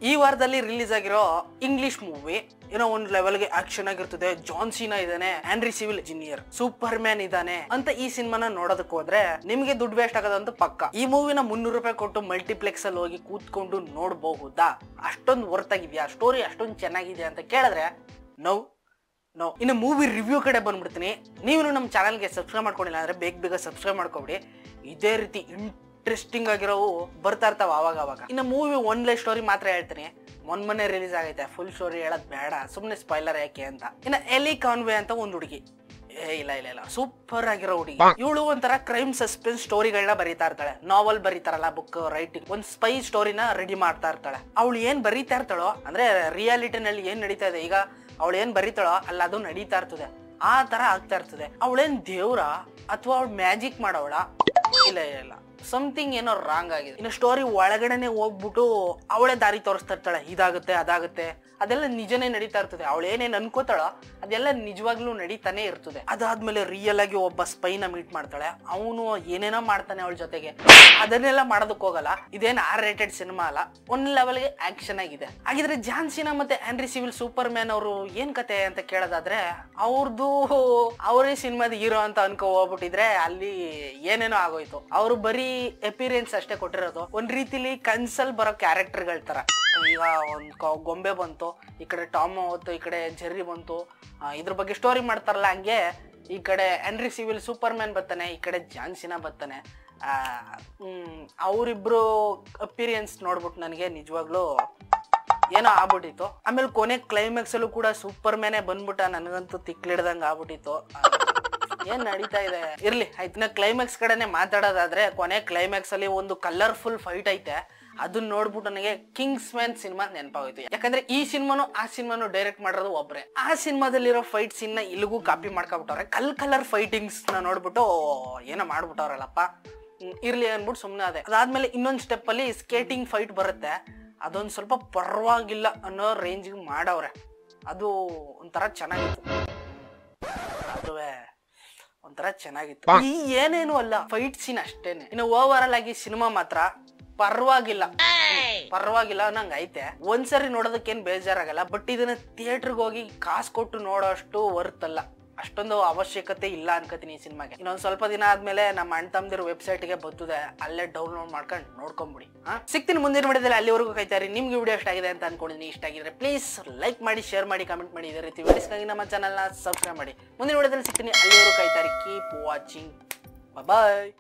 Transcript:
ಈ ವಾರದಲ್ಲಿ ರಿಲೀಸ್ ಆಗಿರೋ ಇಂಗ್ಲಿಷ್ ಮೂವಿ ಏನೋ ಒಂದು ಲೆವೆಲ್ಗೆ ಆಕ್ಷನ್ ಆಗಿರ್ತದೆ. ಜಾನ್ ಸೀನಾ ಇದಾನೆ, ಆಂಡ್ರಿ ಸಿವಿಲ್ ಇಂಜಿನಿಯರ್, ಸೂಪರ್ ಮ್ಯಾನ್ ಇದಾನೆ ಅಂತ ಈ ಸಿನಿಮಾನ ನೋಡೋದಕ್ಕೆ ಹೋದ್ರೆ ನಿಮಗೆ ದುಡ್ಡು ವೇಸ್ಟ್ ಆಗೋದಂತ ಪಕ್ಕ. ಈ ಮೂವಿನ 300 ರೂಪಾಯಿ ಕೊಟ್ಟು ಮಲ್ಟಿಪ್ಲೆಕ್ಸ್ ಅಲ್ಲಿ ಹೋಗಿ ಕೂತ್ಕೊಂಡು ನೋಡಬಹುದಾ? ಅಷ್ಟೊಂದು ವರ್ತ್ ಆಗಿದ್ಯಾ? ಸ್ಟೋರಿ ಅಷ್ಟೊಂದು ಚೆನ್ನಾಗಿದೆ ಅಂತ ಕೇಳಿದ್ರೆ ನೋ. ಇನ್ನು ಮೂವಿ ರಿವ್ಯೂ ಕಡೆ ಬಂದ್ಬಿಡ್ತೀನಿ. ನೀವು ನಮ್ಮ ಚಾನಲ್ಗೆ ಸಬ್ಸ್ಕ್ರೈಬ್ ಮಾಡ್ಕೊಂಡಿಲ್ಲ ಅಂದ್ರೆ ಬೇಗ ಸಬ್ಸ್ಕ್ರೈಬ್ ಮಾಡ್ಕೊಬಿಡಿ. ಇದೇ ರೀತಿ ಇಂಟ್ರೆಸ್ಟಿಂಗ್ ಆಗಿರೋವು ಬರ್ತಾ ಇರ್ತಾವ ಅವಾಗ. ಇನ್ನು ಮೂವಿ ಒನ್ ಲೈನ್ ಸ್ಟೋರಿ ಮಾತ್ರ ಹೇಳ್ತೀನಿ. ಮೊನ್ನೆ ರಿಲೀಸ್ ಆಗೈತೆ, ಫುಲ್ ಸ್ಟೋರಿ ಹೇಳೋದ್ ಬೇಡ, ಸುಮ್ನೆ ಸ್ಪಾಯ್ಲರ್ ಯಾಕೆ ಅಂತ. ಇನ್ನು ಎಲಿ ಕಾನ್ವೆ ಅಂತ ಒಂದು ಹುಡುಗಿ, ಇಲ್ಲ ಸೂಪರ್ ಆಗಿರೋ ಹುಡುಗಿ. ಇವಳು ಒಂಥರ ಕ್ರೈಮ್ ಸಸ್ಪೆನ್ಸ್ ಸ್ಟೋರಿಗಳನ್ನ ಬರೀತಾ ಇರ್ತಾಳೆ. ನಾವಲ್ ಬರೀತಾರಲ್ಲ, ಬುಕ್ ರೈಟಿಂಗ್, ಒಂದ್ ಸ್ಪೈ ಸ್ಟೋರಿನ ರೆಡಿ ಮಾಡ್ತಾ ಇರ್ತಾಳೆ. ಅವಳು ಏನ್ ಬರೀತಾ ಇರ್ತಾಳೋ ಅಂದ್ರೆ ರಿಯಾಲಿಟಿನಲ್ಲಿ ಏನ್ ನಡೀತಾ ಇದೆ, ಈಗ ಅವಳು ಏನ್ ಬರೀತಾಳೋ ಅಲ್ಲ ಅದು ನಡೀತಾ ಇರ್ತದೆ, ಆ ತರ ಆಗ್ತಾ ಇರ್ತದೆ. ಅವಳೇನ್ ದೇವ್ರ ಅಥವಾ ಅವಳು ಮ್ಯಾಜಿಕ್ ಮಾಡೋವಳ? ಇಲ್ಲ, ಸಮಥಿಂಗ್ ಏನೋ ರಾಂಗ್ ಆಗಿದೆ. ಇನ್ನು ಸ್ಟೋರಿ ಒಳಗಡೆನೆ ಹೋಗ್ಬಿಟ್ಟು ಅವಳೇ ದಾರಿ ತೋರಿಸ್ತಾ ಇರ್ತಾಳೆ, ಇದಾಗುತ್ತೆ ಅದಾಗುತ್ತೆ, ಅದೆಲ್ಲ ನಿಜನೇ ನಡೀತಾ ಇರ್ತದೆ. ಅವಳು ಏನೇನ್ ಅನ್ಕೋತಾಳೋ ಅದೆಲ್ಲ ನಿಜವಾಗ್ಲೂ ನಡೀತಾನೆ ಇರ್ತದೆ. ಅದಾದ್ಮೇಲೆ ರಿಯಲ್ ಆಗಿ ಒಬ್ಬ ಸ್ಪೈನ ಮೀಟ್ ಮಾಡ್ತಾಳೆ. ಅವನು ಏನೇನೋ ಮಾಡ್ತಾನೆ ಅವಳ ಜೊತೆಗೆ, ಅದನ್ನೆಲ್ಲ ಮಾಡೋದಕ್ಕೆ ಹೋಗಲ್ಲ. ಇದೇನ್ R-rated ಸಿನಿಮಾ ಅಲ್ಲ, ಒಂದ್ ಲೆವೆಲ್ಗೆ ಆಕ್ಷನ್ ಆಗಿದೆ. ಹಾಗಿದ್ರೆ ಜಾನ್ ಸೀನಾ ಮತ್ತೆ ಆಂಡ್ರಿ ಸಿವಿಲ್ ಸೂಪರ್ ಮ್ಯಾನ್ ಅವರು ಏನ್ ಕತೆ ಅಂತ ಕೇಳೋದಾದ್ರೆ, ಅವರೇ ಸಿನಿಮಾದ ಹೀರೋ ಅಂತ ಅನ್ಕೋ ಹೋಗ್ಬಿಟ್ಟಿದ್ರೆ ಅಲ್ಲಿ ಏನೇನೋ ಆಗೋಯ್ತು. ಅವ್ರು ಬರೀ ಅಪಿಯರೆನ್ಸ್ ಅಷ್ಟೇ ಕೊಟ್ಟಿರೋದು. ಒಂದ್ ರೀತಿಲಿ ಕನ್ಸಲ್ ಬರೋ ಕ್ಯಾರೆಕ್ಟರ್ಗಳ ತರ. ಈಗ ಒಂದ್ ಗೊಂಬೆ ಬಂತು, ಈ ಕಡೆ ಟಾಮ್ ಹೋಯ್ತು, ಈ ಕಡೆ ಜೆರ್ರಿ ಬಂತು, ಇದ್ರ ಬಗ್ಗೆ ಸ್ಟೋರಿ ಮಾಡ್ತಾರಲ್ಲ ಹಂಗೆ ಈ ಕಡೆ ಆಂಡ್ರಿ ಸಿವಿಲ್ ಸೂಪರ್ ಮ್ಯಾನ್ ಬರ್ತಾನೆ, ಈ ಕಡೆ ಜಾನ್ ಸೀನಾ ಬರ್ತಾನೆ. ಅವರಿಬ್ರು ಅಪಿಯರೆನ್ಸ್ ನೋಡ್ಬಿಟ್ಟು ನನಗೆ ನಿಜವಾಗ್ಲೂ ಏನೋ ಆಗ್ಬಿಟ್ಟಿತ್ತು. ಆಮೇಲೆ ಕೊನೆ ಕ್ಲೈಮ್ಯಾಕ್ಸ್ ಅಲ್ಲೂ ಕೂಡ ಸೂಪರ್ ಮ್ಯಾನೇ ಬಂದ್ಬಿಟ್ಟ. ನನಗಂತೂ ತಿಕ್ಲಿಡ್ದಂಗ ಆಗ್ಬಿಟ್ಟಿತ್ತು. ಏನ್ ನಡೀತಾ ಇದೆ ಇರ್ಲಿ ಆಯ್ತು. ನಾ ಕ್ಲೈಮ್ಯಾಕ್ಸ್ ಕಡೆನೆ ಮಾತಾಡೋದಾದ್ರೆ, ಕೊನೆ ಕ್ಲೈಮ್ಯಾಕ್ಸ್ ಅಲ್ಲಿ ಒಂದು ಕಲರ್ಫುಲ್ ಫೈಟ್ ಐತೆ. ಅದನ್ನ ನೋಡ್ಬಿಟ್ಟು ನನಗೆ ಕಿಂಗ್ಸ್ ಮ್ಯಾನ್ ಸಿನಿಮಾ ನೆನಪಾಗೋಯ್ತು. ಯಾಕಂದ್ರೆ ಈ ಸಿನಿಮಾನು ಆ ಸಿನಿಮಾನು ಡೈರೆಕ್ಟ್ ಮಾಡಿರೋದು ಒಬ್ರೆ. ಆ ಸಿನಿಮಾದಲ್ಲಿರೋ ಫೈಟ್ ಸೀನ್ ನ ಇಲ್ಲಿಗೂ ಕಾಪಿ ಮಾಡ್ಕೊಬಿಟ್ಟವ್ರೆ. ಕಲರ್ ಫೈಟಿಂಗ್ಸ್ ನ ನೋಡ್ಬಿಟ್ಟು ಏನೋ ಮಾಡ್ಬಿಟ್ಟವ್ರಲ್ಲಪ್ಪ, ಇರ್ಲಿ ಅನ್ಬಿಟ್ಟು ಸುಮ್ನೆ ಅದೇ. ಅದಾದ್ಮೇಲೆ ಇನ್ನೊಂದ್ ಸ್ಟೆಪ್ ಅಲ್ಲಿ ಸ್ಕೇಟಿಂಗ್ ಫೈಟ್ ಬರುತ್ತೆ. ಅದೊಂದ್ ಸ್ವಲ್ಪ ಪರವಾಗಿಲ್ಲ ಅನ್ನೋ ರೇಂಜ್ಗೆ ಮಾಡವ್ರೆ. ಅದು ಒಂಥರ ಚೆನ್ನಾಗಿತ್ತು. ಅದುವೇ ಒಂಥರ ಚೆನ್ನಾಗಿತ್ತು. ಈ ಏನೇನು ಅಲ್ಲ, ಫೈಟ್ ಸೀನ್ ಅಷ್ಟೇನೆ. ಇನ್ನು ಓವರ್ ಆಲ್ ಆಗಿ ಸಿನಿಮಾ ಮಾತ್ರ ಪರವಾಗಿಲ್ಲ ಅನ್ನಂಗ ಐತೆ. ಒಂದ್ಸರಿ ನೋಡೋದಕ್ಕೇನ್ ಬೇಜಾರಾಗಲ್ಲ. ಬಟ್ ಇದನ್ನ ಥಿಯೇಟರ್ಗೆ ಹೋಗಿ ಕಾಸು ಕೊಟ್ಟು ನೋಡೋಷ್ಟು ವರ್ತ್ ಅಲ್ಲ, ಅಷ್ಟೊಂದು ಅವಶ್ಯಕತೆ ಇಲ್ಲ ಅನ್ಕೋತೀನಿ ಈ ಸಿನಿಮಾಗೆ. ಇನ್ನೊಂದ್ ಸ್ವಲ್ಪ ದಿನ ಆದ್ಮೇಲೆ ನಮ್ಮ ಅಣ್ಣ ತಮ್ಮದಿರೋ ವೆಬ್ಸೈಟ್ಗೆ ಬರ್ತದೆ, ಅಲ್ಲೇ ಡೌನ್ಲೋಡ್ ಮಾಡ್ಕೊಂಡು ನೋಡ್ಕೊಂಬಿಡಿ. ಸಿಗ್ತೀನಿ ಮುಂದಿನ ವಿಡಿಯೋದಲ್ಲಿ. ಅಲ್ಲಿವರೆಗೂ ಕಾಯ್ತಾರಿ. ನಿಮ್ಗೆ ವಿಡಿಯೋ ಇಷ್ಟ ಆಗಿದೆ ಅಂತ ಅನ್ಕೊಂಡಿದ್ದೀನಿ. ಇಷ್ಟ ಆಗಿದ್ರೆ ಪ್ಲೀಸ್ ಲೈಕ್ ಮಾಡಿ, ಶೇರ್ ಮಾಡಿ, ಕಮೆಂಟ್ ಮಾಡಿ. ಇದೇ ರೀತಿ ವಿಡಿಯೋಸ್ಗಾಗಿ ನಮ್ಮ ಚಾನಲ್ನ ಸಬ್ಸ್ಕ್ರೈಬ್ ಮಾಡಿ. ಮುಂದಿನ ವಿಡಿಯೋದಲ್ಲಿ ಸಿಗ್ತೀನಿ. ಅಲ್ಲಿವರೆಗೂ ಕಾಯ್ತಾರಿ. Keep watching. ಬಾಯ್.